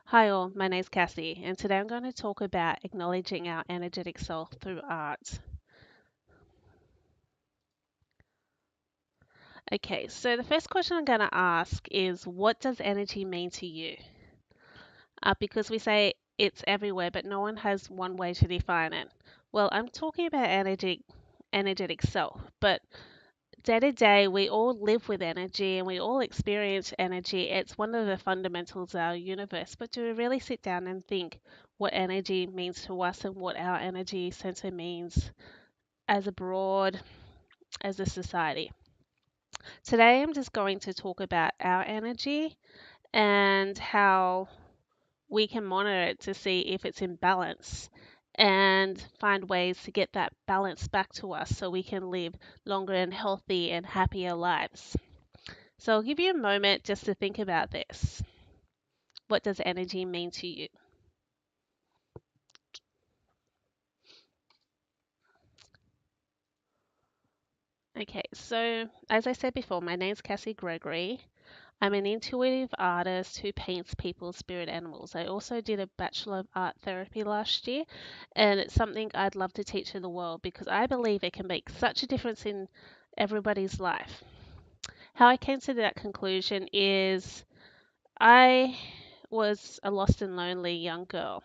Hi all, my name's Cassie, and today I'm going to talk about acknowledging our energetic self through art. Okay, so the first question I'm going to ask is what does energy mean to you? Because we say it's everywhere, but no one has one way to define it. Well, I'm talking about energetic self, but day to day we all live with energy and we all experience energy. It's one of the fundamentals of our universe. But do we really sit down and think what energy means to us and what our energy center means as a broad as a society? Today I'm just going to talk about our energy and how we can monitor it to see if it's in balance and find ways to get that balance back to us so we can live longer and healthy and happier lives. So I'll give you a moment just to think about this. What does energy mean to you? Okay, so as I said before, my name's Cassie Gregory. I'm an intuitive artist who paints people's spirit animals. I also did a Bachelor of Art Therapy last year, and it's something I'd love to teach in the world because I believe it can make such a difference in everybody's life. How I came to that conclusion is I was a lost and lonely young girl.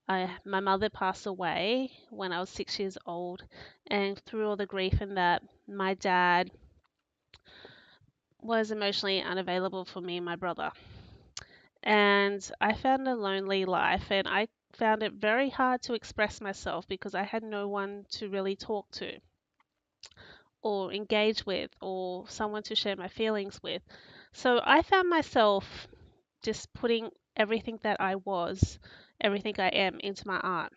My mother passed away when I was 6 years old, and through all the grief and that, my dad was emotionally unavailable for me and my brother. And I found a lonely life, and I found it very hard to express myself because I had no one to really talk to or engage with or someone to share my feelings with. So I found myself just putting everything that I was, everything I am into my art.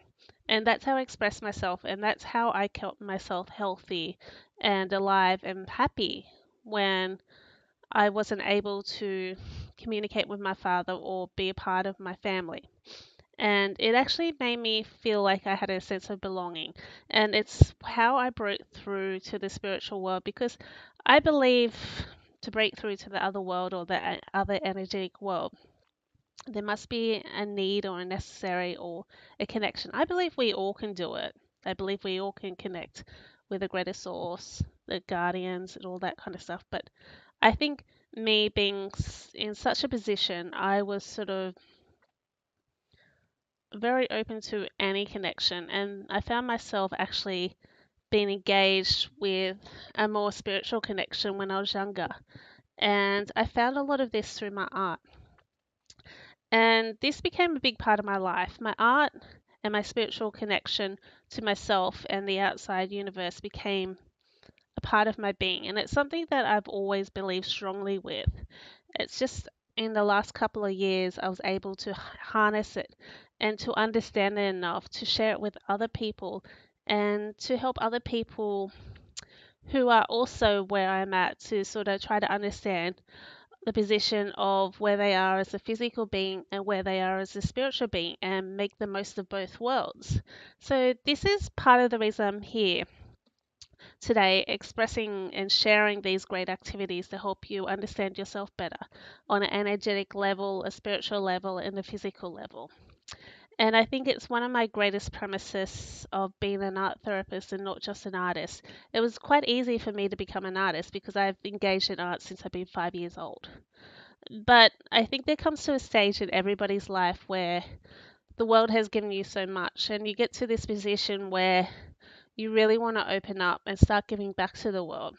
And that's how I express myself, and that's how I kept myself healthy and alive and happy when I wasn't able to communicate with my father or be a part of my family. And it actually made me feel like I had a sense of belonging. And it's how I broke through to the spiritual world because I believe to break through to the other world or the other energetic world, there must be a need or a necessary or a connection. I believe we all can do it. I believe we all can connect with a greater source, the guardians, and all that kind of stuff. But I think me being in such a position, I was sort of very open to any connection, and I found myself actually being engaged with a more spiritual connection when I was younger. And I found a lot of this through my art. And this became a big part of my life. My art and my spiritual connection to myself and the outside universe became a part of my being. And it's something that I've always believed strongly with. It's just in the last couple of years, I was able to harness it and to understand it enough to share it with other people and to help other people who are also where I'm at to sort of try to understand the position of where they are as a physical being and where they are as a spiritual being and make the most of both worlds. So, this is part of the reason I'm here today, expressing and sharing these great activities to help you understand yourself better on an energetic level, a spiritual level, and a physical level. And I think it's one of my greatest premises of being an art therapist and not just an artist. It was quite easy for me to become an artist because I've engaged in art since I've been 5 years old. But I think there comes to a stage in everybody's life where the world has given you so much, and you get to this position where you really want to open up and start giving back to the world.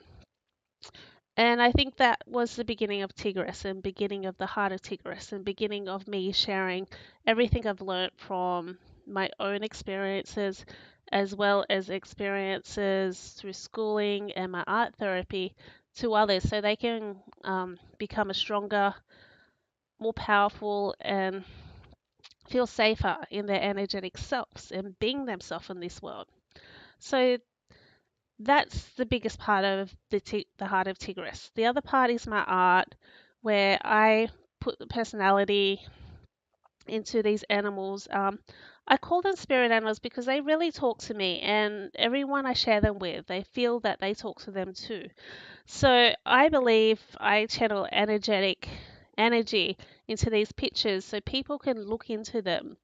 And I think that was the beginning of Tigris and beginning of the heart of Tigris and beginning of me sharing everything I've learned from my own experiences as well as experiences through schooling and my art therapy to others so they can become a stronger, more powerful, and feel safer in their energetic selves and being themselves in this world. So that's the biggest part of the heart of Tigris. The other part is my art, where I put the personality into these animals. I call them spirit animals because they really talk to me, and everyone I share them with, they feel that they talk to them too. So I believe I channel energetic energy into these pictures so people can look into them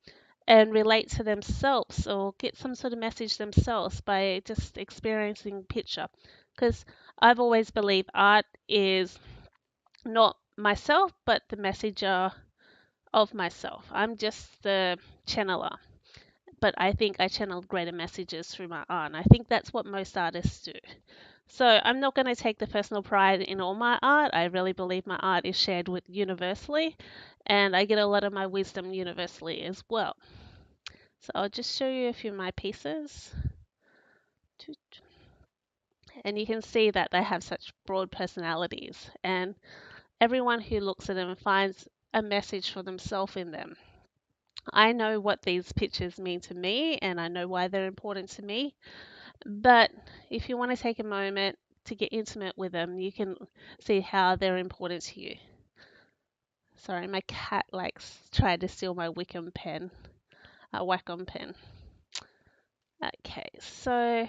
and relate to themselves or get some sort of message themselves by just experiencing picture. Because I've always believed art is not myself, but the messenger of myself. I'm just the channeler, but I think I channel greater messages through my art. And I think that's what most artists do. So I'm not going to take the personal pride in all my art. I really believe my art is shared with universally, and I get a lot of my wisdom universally as well. So I'll just show you a few of my pieces. And you can see that they have such broad personalities, and everyone who looks at them finds a message for themselves in them. I know what these pictures mean to me, and I know why they're important to me. But if you want to take a moment to get intimate with them, you can see how they're important to you. Sorry, my cat likes tried to steal my Wacom pen. Wacom pen. Okay, so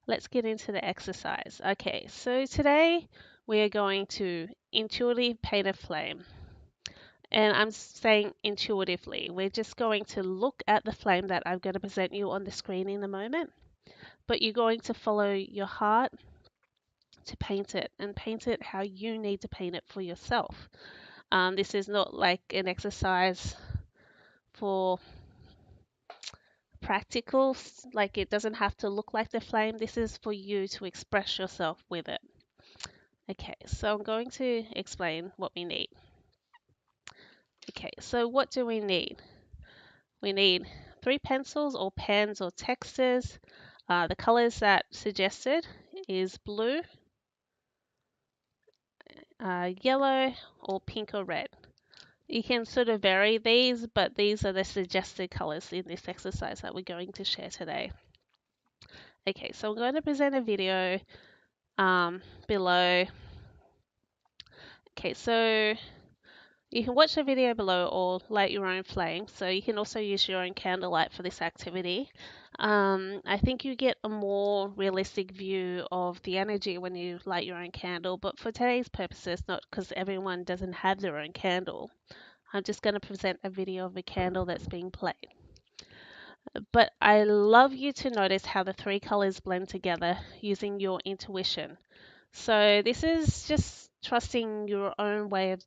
let's get into the exercise. Okay, so today we are going to intuitively paint a flame. And I'm saying intuitively. We're just going to look at the flame that I'm going to present you on the screen in a moment. But you're going to follow your heart to paint it and paint it how you need to paint it for yourself. This is not like an exercise for practical, like it doesn't have to look like the flame. This is for you to express yourself with it. Okay, so I'm going to explain what we need. Okay, so what do we need? We need 3 pencils or pens or textures. The colors that suggested is blue, yellow, or pink or red. You can sort of vary these, but these are the suggested colors in this exercise that we're going to share today. Okay, so I'm going to present a video below. Okay, so you can watch the video below or light your own flame. So you can also use your own candlelight for this activity. I think you get a more realistic view of the energy when you light your own candle. But for today's purposes, not because everyone doesn't have their own candle, I'm just going to present a video of a candle that's being played. But I love you to notice how the 3 colors blend together using your intuition. So this is just trusting your own way of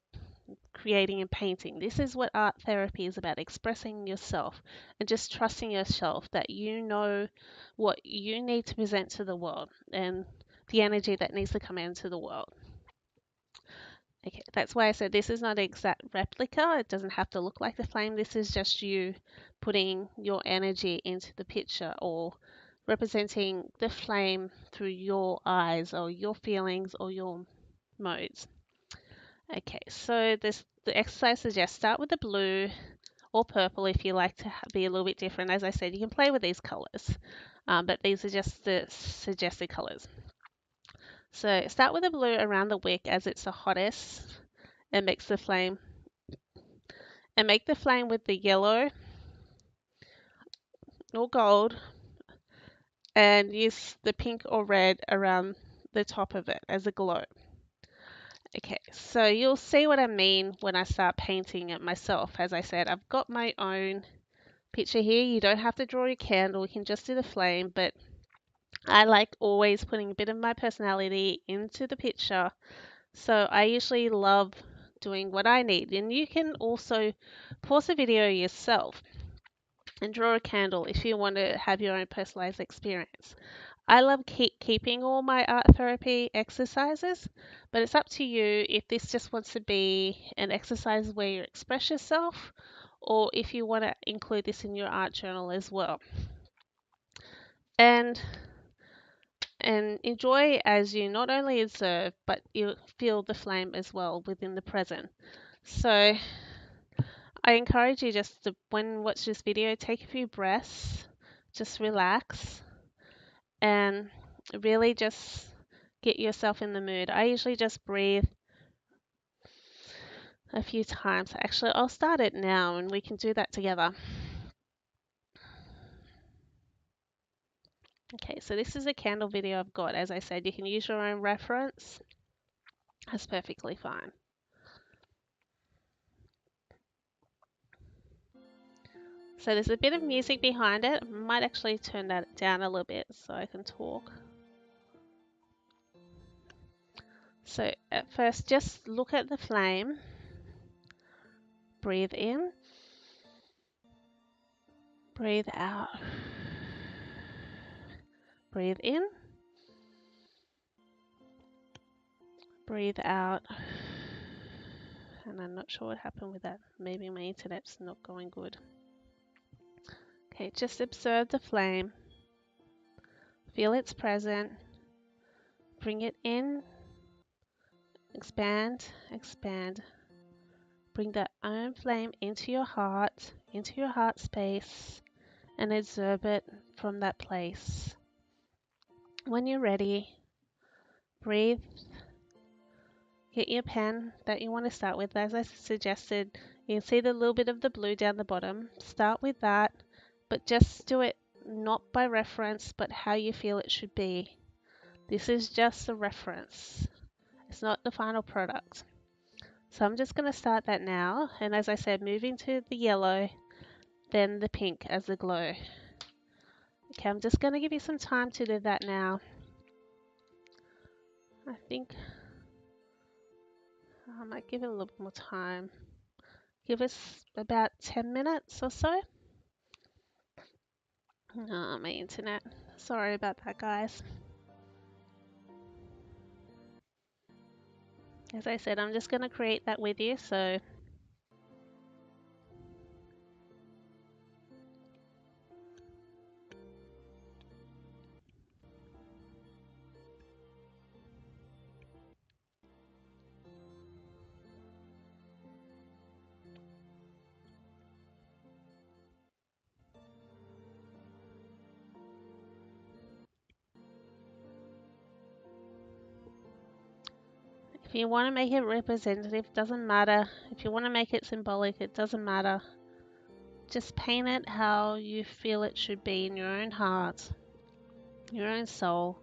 creating and painting. This is what art therapy is about, expressing yourself and just trusting yourself that you know what you need to present to the world and the energy that needs to come into the world. Okay, that's why I said this is not an exact replica. It doesn't have to look like the flame. This is just you putting your energy into the picture or representing the flame through your eyes or your feelings or your modes. Okay, so the exercise suggests start with the blue or purple if you like to be a little bit different. As I said, you can play with these colors, but these are just the suggested colors. So start with the blue around the wick as it's the hottest and mix the flame. And make the flame with the yellow or gold and use the pink or red around the top of it as a glow. Okay, so you'll see what I mean when I start painting it myself. As I said, I've got my own picture here. You don't have to draw your candle, you can just do the flame, but I like always putting a bit of my personality into the picture. So I usually love doing what I need. And you can also pause the video yourself and draw a candle if you want to have your own personalized experience. I love keeping all my art therapy exercises, but it's up to you if this just wants to be an exercise where you express yourself or if you want to include this in your art journal as well. And enjoy as you not only observe, but you feel the flame as well within the present. So I encourage you just to, when you watch this video, take a few breaths, just relax, and really just get yourself in the mood. I usually just breathe a few times. Actually, I'll start it now and we can do that together. Okay, so this is a candle video I've got. As I said, you can use your own reference. That's perfectly fine. So there's a bit of music behind it. I might actually turn that down a little bit so I can talk. So at first, just look at the flame. Breathe in. Breathe out. Breathe in. Breathe out. And I'm not sure what happened with that. Maybe my internet's not going good. Okay, just observe the flame. Feel its presence. Bring it in. Expand, expand. Bring that own flame into your heart space, and observe it from that place. When you're ready, breathe. Get your pen that you want to start with. As I suggested, you can see the little bit of the blue down the bottom. Start with that, but just do it not by reference, but how you feel it should be. This is just a reference. It's not the final product. So I'm just going to start that now. And as I said, moving to the yellow, then the pink as the glow. Okay, I'm just going to give you some time to do that now. I think I might give it a little bit more time. Give us about 10 minutes or so. Oh, my internet. Sorry about that, guys. As I said, I'm just going to create that with you. So if you want to make it representative, doesn't matter. If you want to make it symbolic, it doesn't matter. Just paint it how you feel it should be in your own heart, your own soul,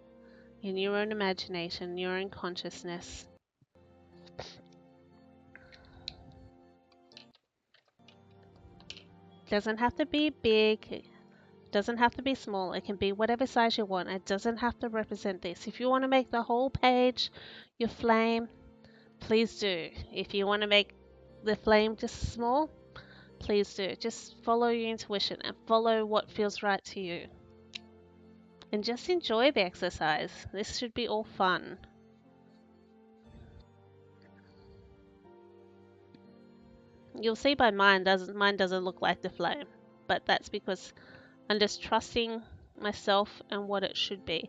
in your own imagination, your own consciousness. Doesn't have to be big, it doesn't have to be small, it can be whatever size you want. It doesn't have to represent this. If you want to make the whole page your flame, please do. If you want to make the flame just small, please do. Just follow your intuition and follow what feels right to you. And just enjoy the exercise. This should be all fun. You'll see by mine doesn't look like the flame, but that's because I'm just trusting myself and what it should be.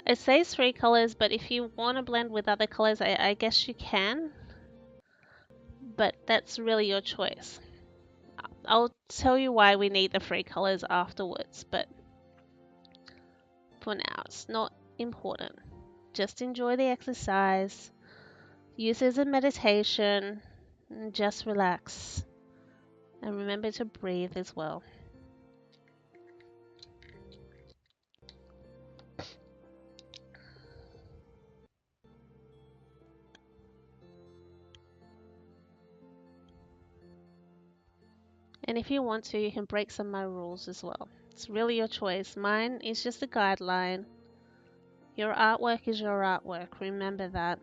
It says 3 colors, but if you want to blend with other colors, I guess you can, but that's really your choice. I'll tell you why we need the 3 colors afterwards, but for now, it's not important. Just enjoy the exercise. Use it as a meditation. And just relax. And remember to breathe as well. And if you want to, you can break some of my rules as well. It's really your choice. Mine is just a guideline. Your artwork is your artwork. Remember that.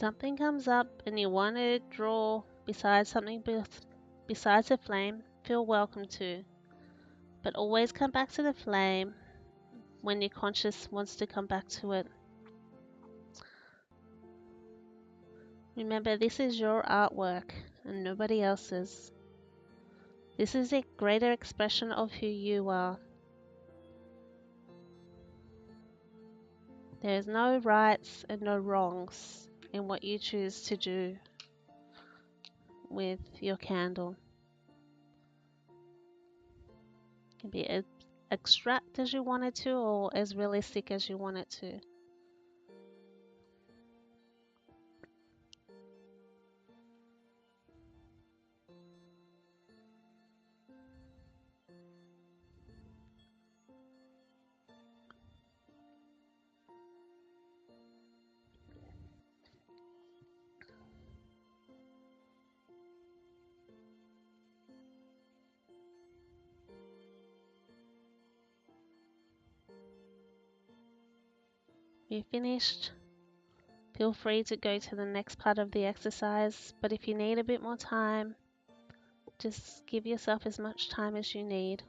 Something comes up and you want to draw besides besides a flame, feel welcome to. But always come back to the flame when your conscious wants to come back to it. Remember, this is your artwork and nobody else's. This is a greater expression of who you are. There is no rights and no wrongs in what you choose to do with your candle. It can be as abstract as you want it to or as realistic as you want it to. If you're finished, feel free to go to the next part of the exercise, but if you need a bit more time, just give yourself as much time as you need.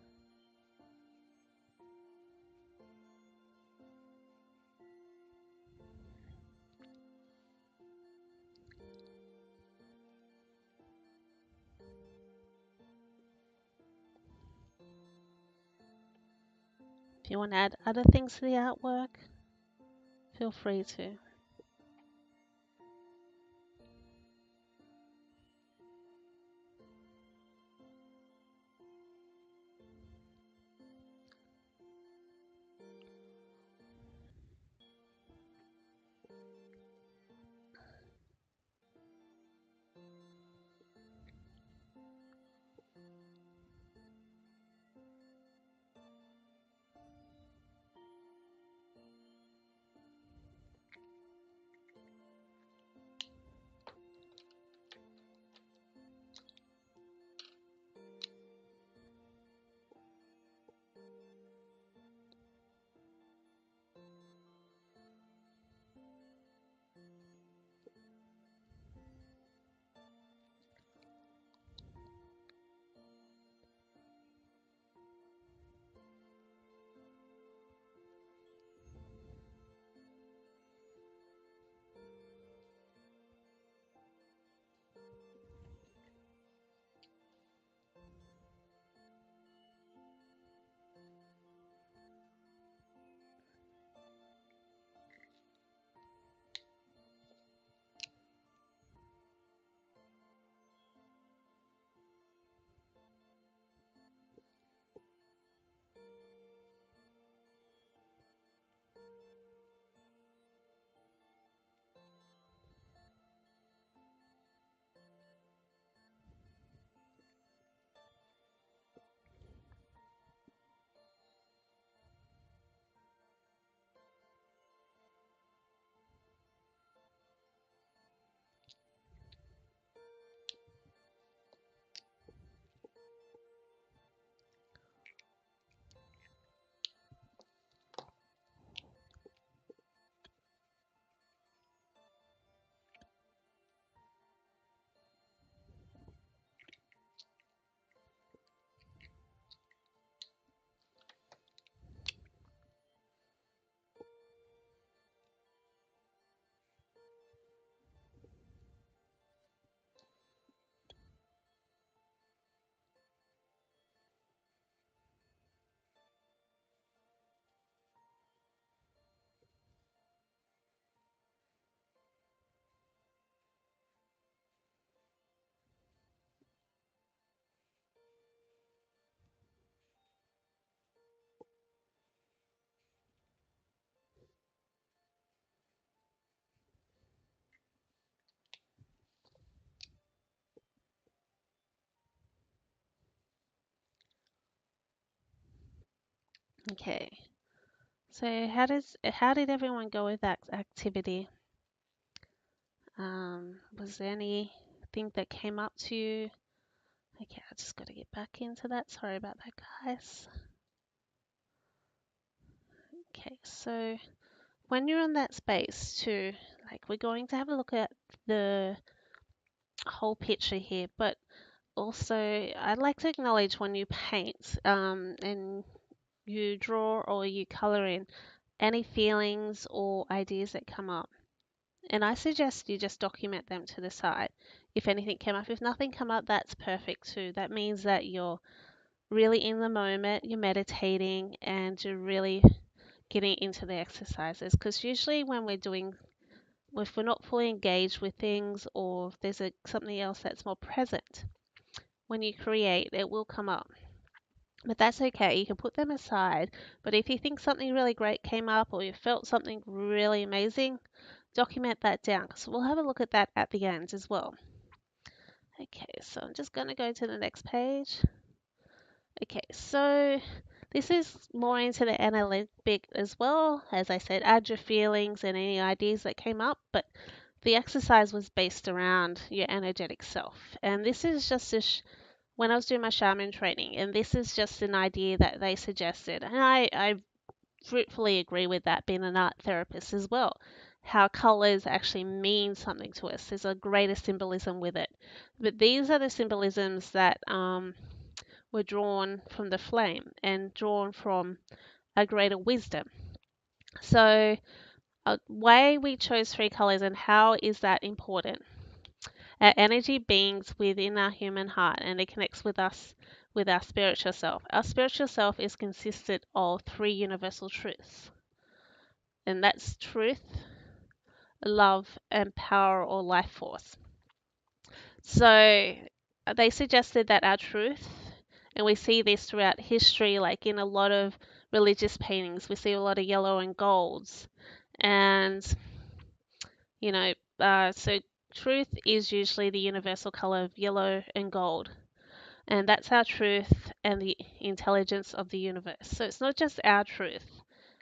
If you want to add other things to the artwork, feel free to. Okay. So how did everyone go with that activity? Was there anything that came up to you? Okay, I just got to get back into that. Sorry about that, guys. Okay, so when you're in that space too, like we're going to have a look at the whole picture here, but also I'd like to acknowledge when you paint and you draw or you color in any feelings or ideas that come up. And I suggest you just document them to the side. If anything came up, if nothing come up, that's perfect too. That means that you're really in the moment, you're meditating, and you're really getting into the exercises. Because usually when we're doing, if we're not fully engaged with things or if there's something else that's more present, when you create, it will come up. But that's okay. You can put them aside. But if you think something really great came up or you felt something really amazing, document that down because we'll have a look at that at the end as well. Okay, so I'm just going to go to the next page. Okay, so this is more into the analytic as well. As I said, add your feelings and any ideas that came up, but the exercise was based around your energetic self. And this is just when I was doing my shaman training, and this is just an idea that they suggested. And I fruitfully agree with that, being an art therapist as well. How colors actually mean something to us. There's a greater symbolism with it. But these are the symbolisms that were drawn from the flame and drawn from a greater wisdom. So, why we chose three colors and how is that important? Our energy beings within our human heart and it connects with us with our spiritual self. Our spiritual self is consisted of three universal truths, and that's truth, love, and power or life force. So they suggested that our truth, and we see this throughout history, like in a lot of religious paintings, we see a lot of yellow and golds. And, you know, so truth is usually the universal color of yellow and gold. And that's our truth and the intelligence of the universe. So it's not just our truth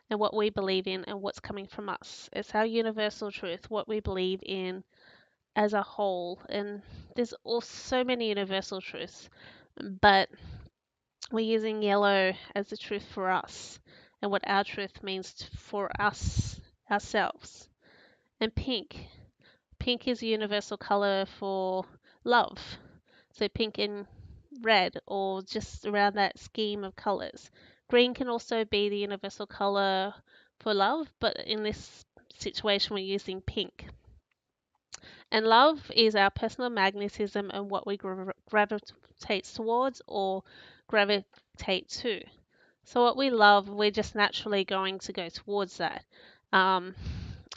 and what we believe in and what's coming from us. It's our universal truth, what we believe in as a whole. And there's also so many universal truths, but we're using yellow as the truth for us and what our truth means for us ourselves. And pink is a universal color for love. So pink and red, or just around that scheme of colors. Green can also be the universal color for love, but in this situation we're using pink. And love is our personal magnetism and what we gravitate towards or gravitate to. So what we love, we're just naturally going to go towards that. Um,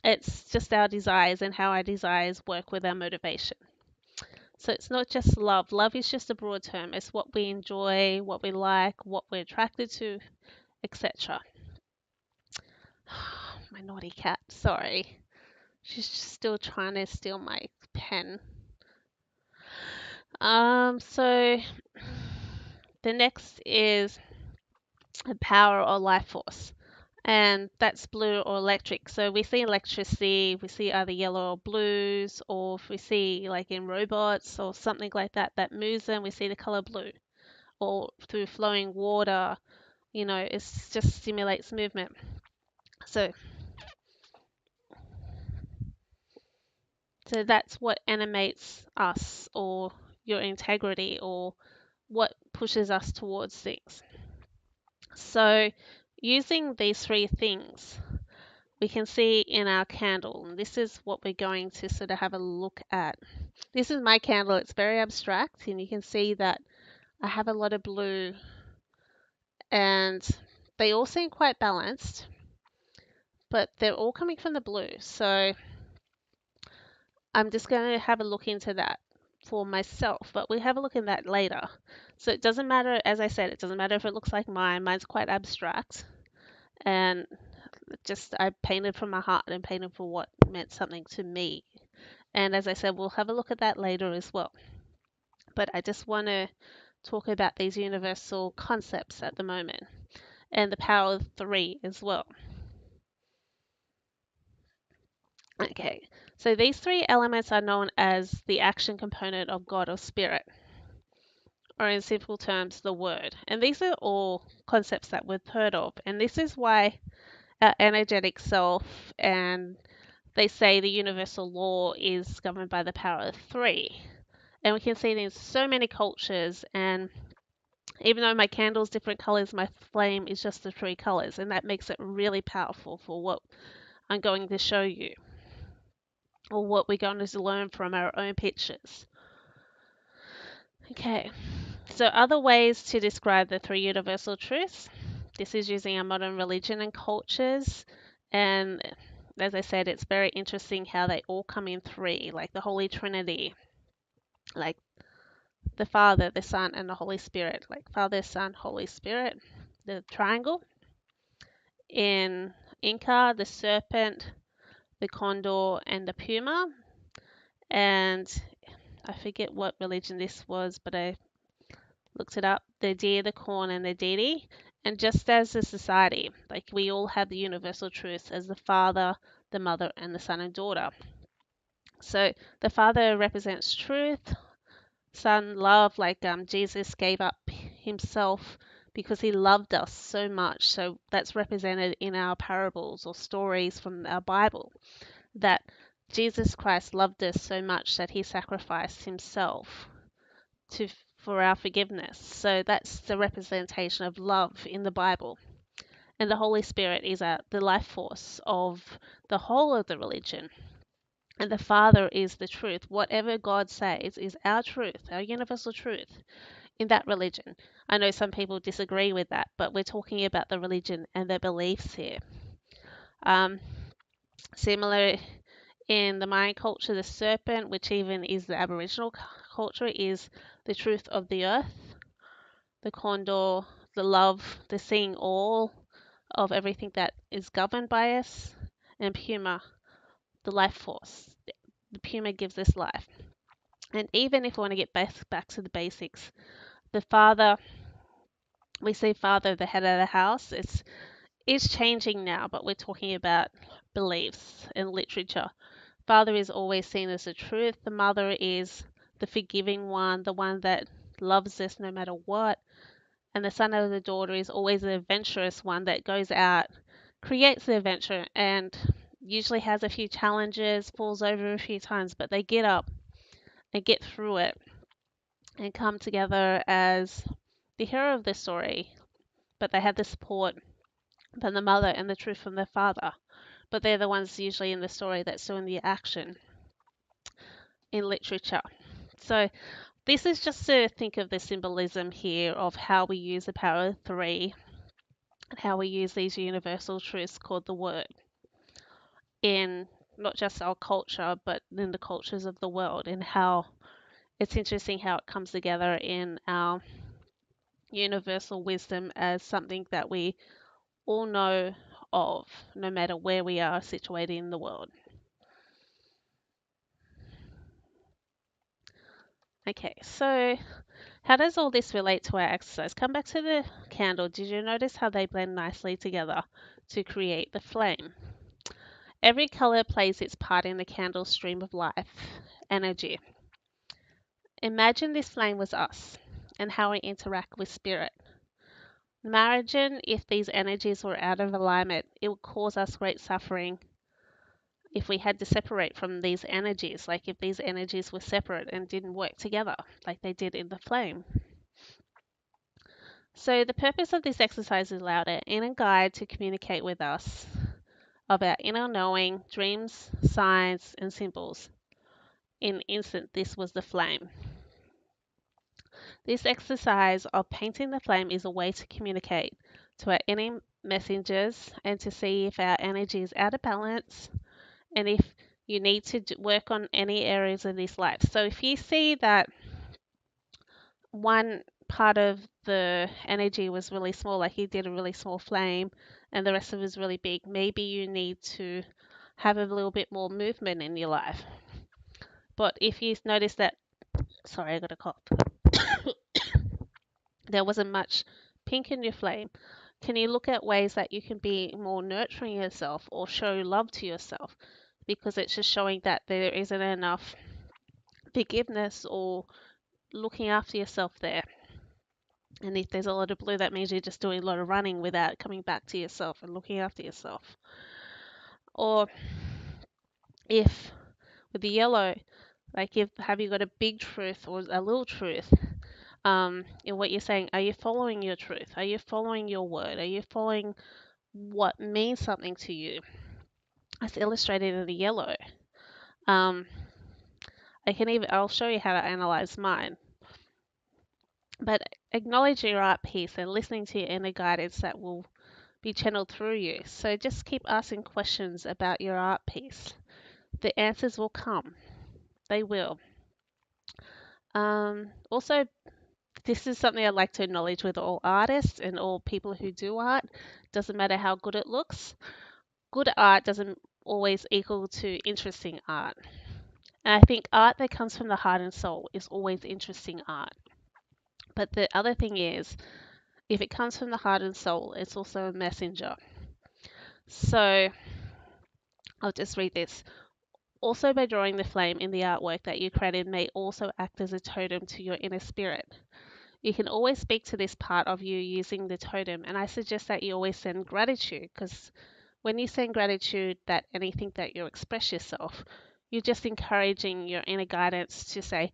it's just our desires and how our desires work with our motivation. So it's not just love. Love is just a broad term. It's what we enjoy, what we like, what we're attracted to, etc. My naughty cat, sorry. She's just still trying to steal my pen. So the next is a power or life force. And that's blue or electric. So we see electricity, we see either yellow or blues, or if we see like in robots or something like that that moves them, we see the color blue. Or through flowing water, it just stimulates movement. So that's what animates us, or your integrity, or what pushes us towards things. So using these three things, we can see in our candle, and this is what we're going to sort of have a look at. This is my candle. It's very abstract, and you can see that I have a lot of blue, and they all seem quite balanced, but they're all coming from the blue. So I'm just going to have a look into that for myself, but we'll have a look in that later. So it doesn't matter, as I said, it doesn't matter if it looks like mine. Mine's quite abstract, and just I painted from my heart and painted for what meant something to me. And as I said, we'll have a look at that later as well. But I just want to talk about these universal concepts at the moment and the power of three as well. Okay, so these three elements are known as the action component of God or spirit, or in simple terms, the word. And these are all concepts that we've heard of. And this is why our energetic self and they say the universal law is governed by the power of three. And we can see it in so many cultures. And even though my candle's different colors, my flame is just the three colors. And that makes it really powerful for what I'm going to show you, or what we're going to learn from our own pictures. Okay, so other ways to describe the three universal truths. This is using our modern religion and cultures. And as I said, it's very interesting how they all come in three, like the Holy Trinity, like the Father, the Son, and the Holy Spirit, like Father, Son, Holy Spirit. The triangle. In Inca, the serpent, the condor, and the puma. And I forget what religion this was, but I looked it up. The deer, the corn, and the deity. And just as a society, like we all have the universal truths as the Father, the Mother, and the Son and Daughter. So the Father represents truth, Son, love, like Jesus gave up himself because he loved us so much. So that's represented in our parables or stories from our Bible, that Jesus Christ loved us so much that he sacrificed himself to for our forgiveness. So that's the representation of love in the Bible. And the Holy Spirit is the life force of the whole of the religion. And the Father is the truth. Whatever God says is our truth, our universal truth in that religion. I know some people disagree with that, but we're talking about the religion and their beliefs here. Um, Similar in the Mayan culture, the serpent, which even is the Aboriginal culture, is the truth of the earth. The condor, the love, the seeing all of everything that is governed by us. And puma, the life force. The puma gives us life. And even if we want to get back to the basics, the father, we see father, the head of the house. It's changing now, but we're talking about beliefs and literature. Father is always seen as the truth. The mother is the forgiving one, the one that loves us no matter what. And the son of the daughter is always the adventurous one that goes out, creates the adventure, and usually has a few challenges, falls over a few times, but they get up and get through it and come together as the hero of the story. But they have the support from the mother and the truth from their father. But they're the ones usually in the story that's doing the action in literature. So this is just to think of the symbolism here of how we use the power of three and how we use these universal truths called the word in not just our culture, but in the cultures of the world, and how it's interesting how it comes together in our universal wisdom as something that we all know of, no matter where we are situated in the world. Okay, so how does all this relate to our exercise? Come back to the candle. Did you notice how they blend nicely together to create the flame? Every color plays its part in the candle's stream of life, energy. Imagine this flame was us and how we interact with spirit. Imagine if these energies were out of alignment, it would cause us great suffering if we had to separate from these energies, like if these energies were separate and didn't work together like they did in the flame. So the purpose of this exercise is allow our inner guide to communicate with us of our inner knowing, dreams, signs, and symbols. In an instant, this was the flame. This exercise of painting the flame is a way to communicate to our inner messengers and to see if our energy is out of balance and if you need to work on any areas of this life. So if you see that one part of the energy was really small, like you did a really small flame, and the rest of it was really big, maybe you need to have a little bit more movement in your life. But if you notice that, sorry, I got a cough, there wasn't much pink in your flame, can you look at ways that you can be more nurturing yourself or show love to yourself? Because it's just showing that there isn't enough forgiveness or looking after yourself there. And if there's a lot of blue, that means you're just doing a lot of running without coming back to yourself and looking after yourself. Or If with the yellow, like if have you got a big truth or a little truth? In what you're saying, are you following your truth? Are you following your word? Are you following what means something to you? That's illustrated in the yellow. Um, I'll show you how to analyze mine. But acknowledge your art piece and listening to your inner guidance that will be channeled through you. So just keep asking questions about your art piece. The answers will come. They will. Also, this is something I'd like to acknowledge with all artists and all people who do art. Doesn't matter how good it looks. Good art doesn't always equal to interesting art. And I think art that comes from the heart and soul is always interesting art. But the other thing is, if it comes from the heart and soul, it's also a messenger. So I'll just read this. Also, by drawing the flame in the artwork that you created may also act as a totem to your inner spirit. You can always speak to this part of you using the totem, and I suggest that you always send gratitude because when you send gratitude that anything that you express yourself, you're just encouraging your inner guidance to say,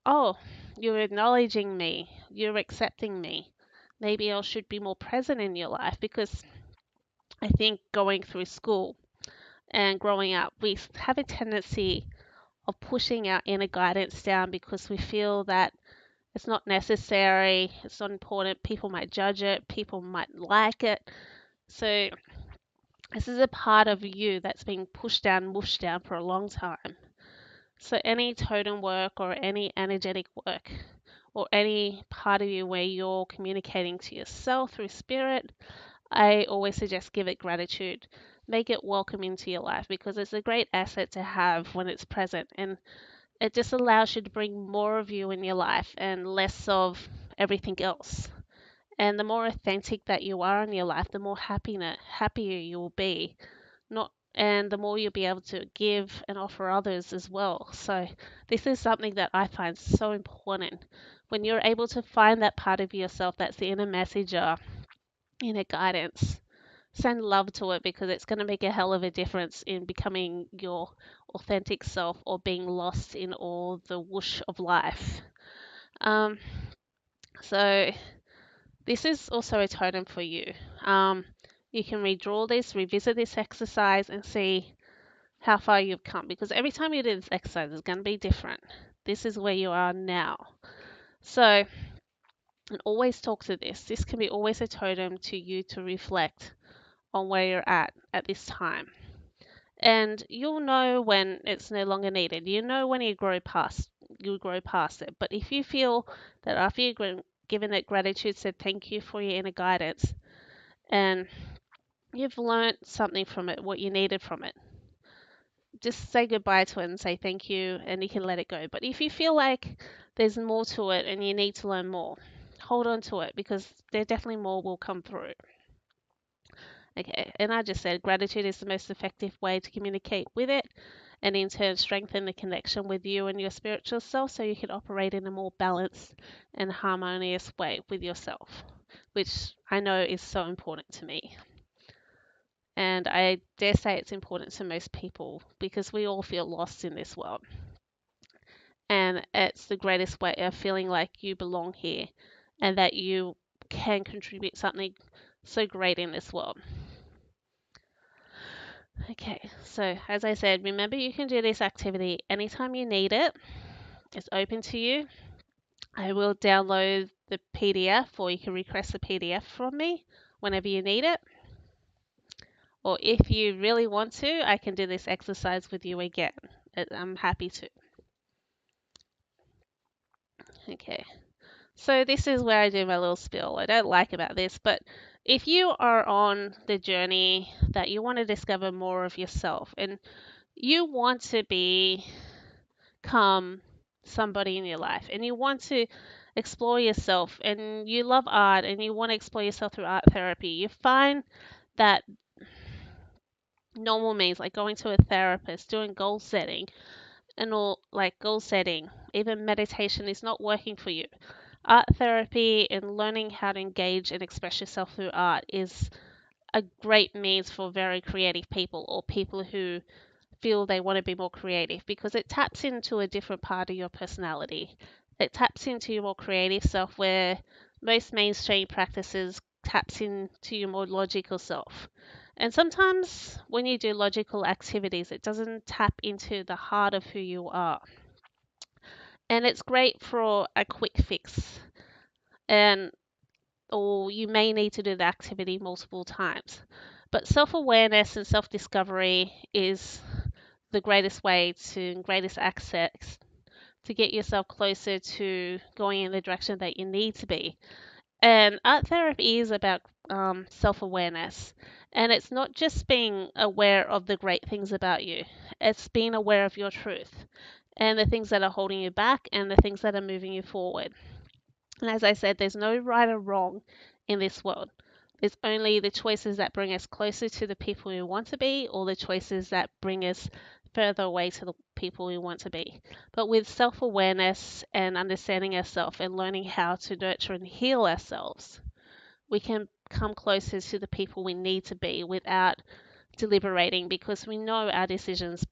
oh, you're acknowledging me, you're accepting me. Maybe I should be more present in your life because I think going through school and growing up, we have a tendency of pushing our inner guidance down because we feel that it's not necessary, it's not important, people might judge it, people might like it. So, this is a part of you that's being pushed down, mushed down for a long time. So, any totem work or any energetic work or any part of you where you're communicating to yourself through spirit, I always suggest give it gratitude. Make it welcome into your life because it's a great asset to have when it's present. And it just allows you to bring more of you in your life and less of everything else. And the more authentic that you are in your life, the more happier you will be. Not and the more you'll be able to give and offer others as well. So this is something that I find so important. When you're able to find that part of yourself that's the inner messenger, inner guidance, send love to it because it's going to make a hell of a difference in becoming your authentic self or being lost in all the whoosh of life. Um, so this is also a totem for you. You can redraw this, revisit this exercise, and see how far you've come because every time you do this exercise, it's going to be different. This is where you are now. So, and always talk to this. This can be always a totem to you to reflect on where you're at this time. And you'll know when it's no longer needed. You know when you grow past it. But if you feel that after you've given it gratitude, said thank you for your inner guidance, and you've learned something from it, what you needed from it, just say goodbye to it and say thank you, and you can let it go. But if you feel like there's more to it and you need to learn more, hold on to it because there definitely more will come through. Okay, and I just said gratitude is the most effective way to communicate with it and in turn strengthen the connection with you and your spiritual self so you can operate in a more balanced and harmonious way with yourself, which I know is so important to me. And I dare say it's important to most people because we all feel lost in this world. And it's the greatest way of feeling like you belong here and that you can contribute something so great in this world. Okay, so as I said, remember you can do this activity anytime you need it. It's open to you. I will download the PDF or you can request the PDF from me whenever you need it. Or if you really want to, I can do this exercise with you again. I'm happy to. Okay, so this is where I do my little spiel. I don't like about this, but if you are on the journey that you want to discover more of yourself and you want to become somebody in your life and you want to explore yourself and you love art and you want to explore yourself through art therapy, you find that normal means like going to a therapist, doing goal setting, and all like goal setting, even meditation is not working for you. Art therapy and learning how to engage and express yourself through art is a great means for very creative people or people who feel they want to be more creative because it taps into a different part of your personality. It taps into your more creative self where most mainstream practices taps into your more logical self. And sometimes when you do logical activities, it doesn't tap into the heart of who you are. And it's great for a quick fix. And or you may need to do the activity multiple times. But self-awareness and self-discovery is the greatest way to greatest access to get yourself closer to going in the direction that you need to be. And art therapy is about self awareness. And it's not just being aware of the great things about you, it's being aware of your truth and the things that are holding you back and the things that are moving you forward. And as I said, there's no right or wrong in this world. There's only the choices that bring us closer to the people we want to be, or the choices that bring us further away to the people we want to be. But with self awareness and understanding ourselves and learning how to nurture and heal ourselves, we can come closer to the people we need to be without deliberating because we know our decisions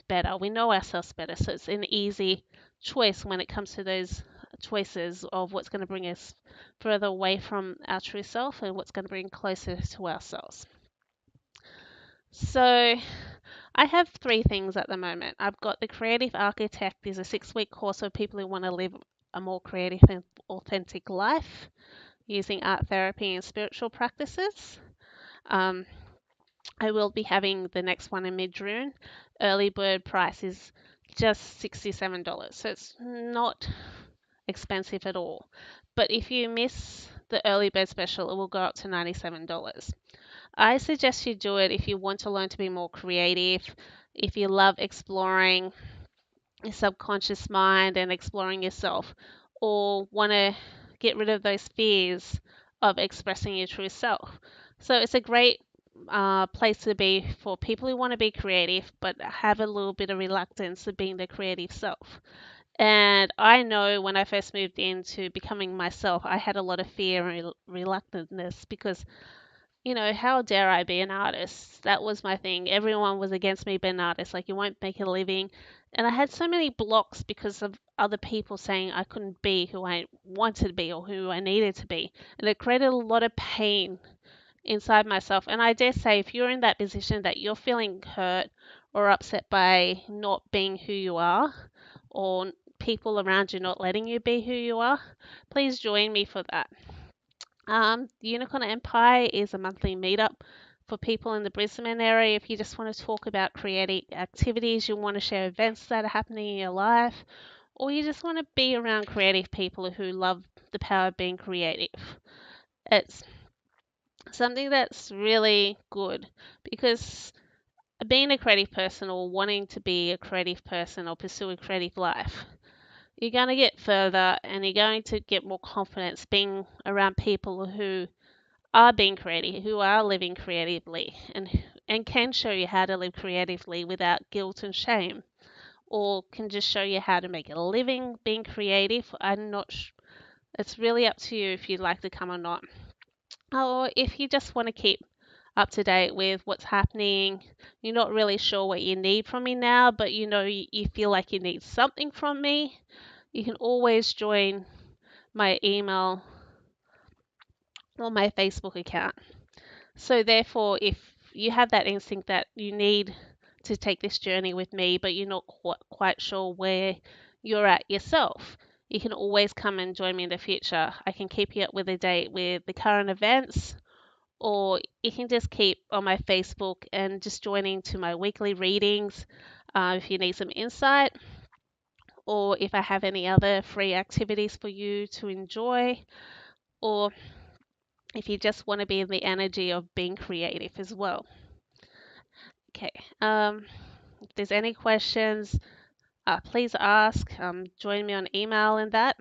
better. We know ourselves better. So it's an easy choice when it comes to those choices of what's going to bring us further away from our true self and what's going to bring closer to ourselves. So I have three things at the moment. I've got the Creative Architect is a 6-week course for people who want to live a more creative and authentic life using art therapy and spiritual practices. Um, I will be having the next one in mid-June. Early bird price is just $67, so it's not expensive at all. But if you miss the early bird special, it will go up to $97. I suggest you do it if you want to learn to be more creative, if you love exploring your subconscious mind and exploring yourself, or want to get rid of those fears of expressing your true self. So it's a great place to be for people who want to be creative but have a little bit of reluctance of being the creative self. And I know when I first moved into becoming myself, I had a lot of fear and reluctantness because how dare I be an artist? That was my thing. Everyone was against me being an artist. Like, you won't make a living. And I had so many blocks because of other people saying I couldn't be who I wanted to be or who I needed to be. And it created a lot of pain inside myself. And I dare say, if you're in that position that you're feeling hurt or upset by not being who you are, or people around you not letting you be who you are, please join me for that. The Unicorn Empire is a monthly meetup for people in the Brisbane area. If you just want to talk about creative activities, you want to share events that are happening in your life, or you just want to be around creative people who love the power of being creative. It's something that's really good because being a creative person or wanting to be a creative person or pursue a creative life, you're going to get further and you're going to get more confidence being around people who are being creative, who are living creatively, and can show you how to live creatively without guilt and shame, or can just show you how to make a living being creative. I'm not. It's really up to you if you'd like to come or not, or if you just want to keep up to date with what's happening. You're not really sure what you need from me now, but you feel like you need something from me. You can always join my email or my Facebook account. So therefore, if you have that instinct that you need to take this journey with me, but you're not quite sure where you're at yourself, you can always come and join me in the future. I can keep you up with a date with the current events, or you can just keep on my Facebook and just joining to my weekly readings if you need some insight, or if I have any other free activities for you to enjoy, or if you just want to be in the energy of being creative as well. Okay. If there's any questions, please ask. Join me on email and that.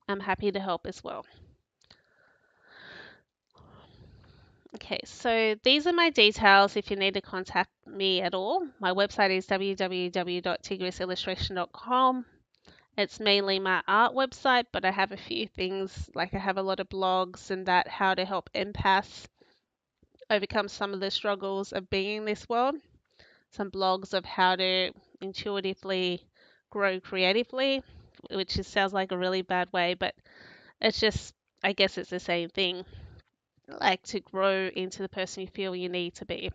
I'm happy to help as well. Okay, so these are my details if you need to contact me at all. My website is www.tigrisillustration.com. It's mainly my art website, but I have a few things, like I have a lot of blogs and that, how to help empaths overcome some of the struggles of being in this world. some blogs of how to intuitively grow creatively, which sounds like a really bad way, but it's just, I guess it's the same thing, like to grow into the person you feel you need to be.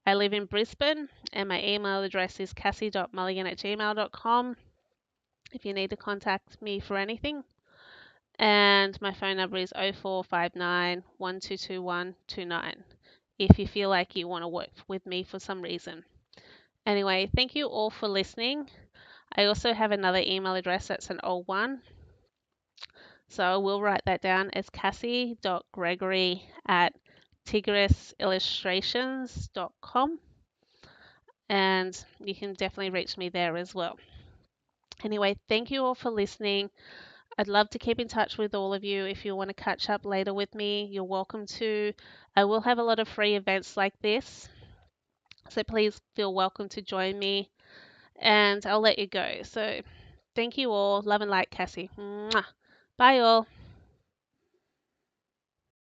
I live in Brisbane and my email address is cassie.mulligan@gmail.com if you need to contact me for anything. And my phone number is 0459 122129 if you feel like you want to work with me for some reason. Anyway, thank you all for listening. I also have another email address that's an old one, so I will write that down as cassie.gregory@tigrisillustrations.com, and you can definitely reach me there as well. Anyway, thank you all for listening. I'd love to keep in touch with all of you. If you want to catch up later with me, you're welcome to. I will have a lot of free events like this, so please feel welcome to join me, and I'll let you go. So thank you all. Love and light, Cassie. Mwah. Bye, all.